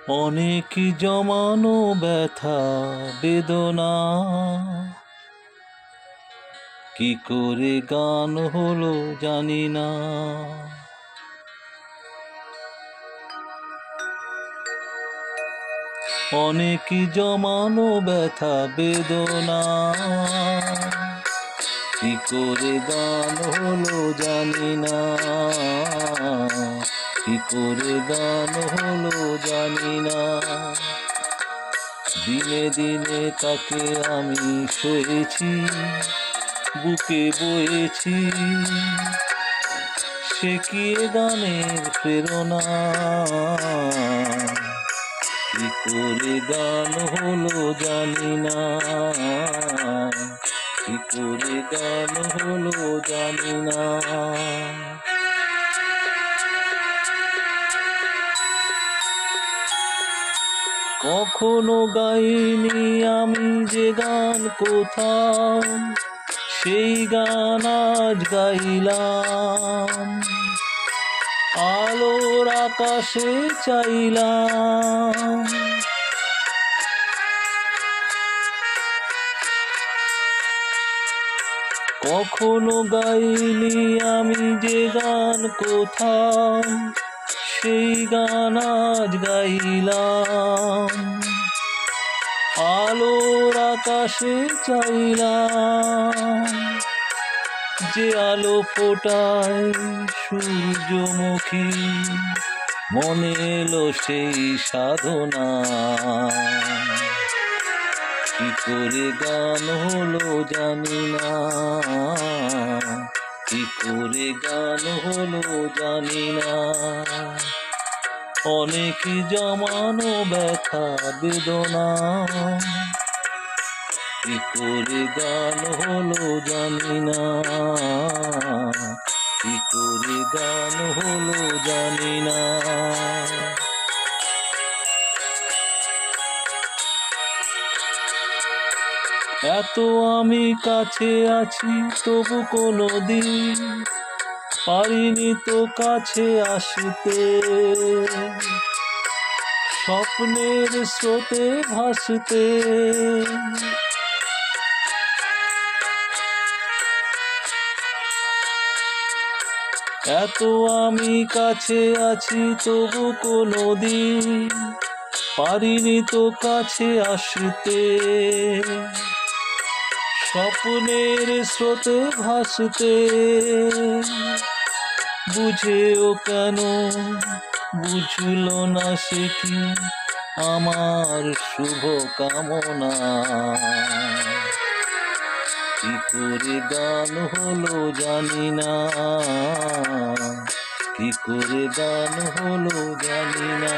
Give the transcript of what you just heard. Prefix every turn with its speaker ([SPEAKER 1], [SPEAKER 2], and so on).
[SPEAKER 1] অনেক জমানো ব্যথা বেদনা কি করে গান হলো জানি না। অনেক জমানো ব্যথা বেদনা কি করে গান হলো জানি না। কি করে গান হলো জানি না। দিনে দিনে তাকে আমি সয়েছি, বুকে বয়েছি, সে কি গানের প্রেরণা। কি করে গান হলো জানি না। কি করে গান হলো জানি না। কখনো গাইনি আমি যে গান কোথাও, সেই গান আজ গাইলাম। আলোর আকাশে চাইলাম, কখনো গাইনি আমি যে গান কোথাও, সেই গান আজ গাইলাম। আলোর আকাশে চাইলাম, যে আলো ফোটায় সূর্যমুখী, মনে এলো সেই সাধনা। কি করে গান হলো জানি না। কি করে গান হলো জানি না। অনেক জমানো ব্যথা বেদনা কি করে গান হলো জানি না। কি করে গান হলো জানি না। এত আমি কাছে আছি তবু কোনো দিন পারিনি তো কাছে আসতে। স্বপ্নের স্রোতে ভাসতে, এত আমি কাছে আছি তবু কোনো দিন পারিনি তো কাছে আসতে। স্বপ্নের স্রোতে ভাসতে, বুঝেও কেন বুঝলো না সে কি আমার শুভ কামনা। কি করে গান হলো জানি না। কি করে গান হলো জানি না।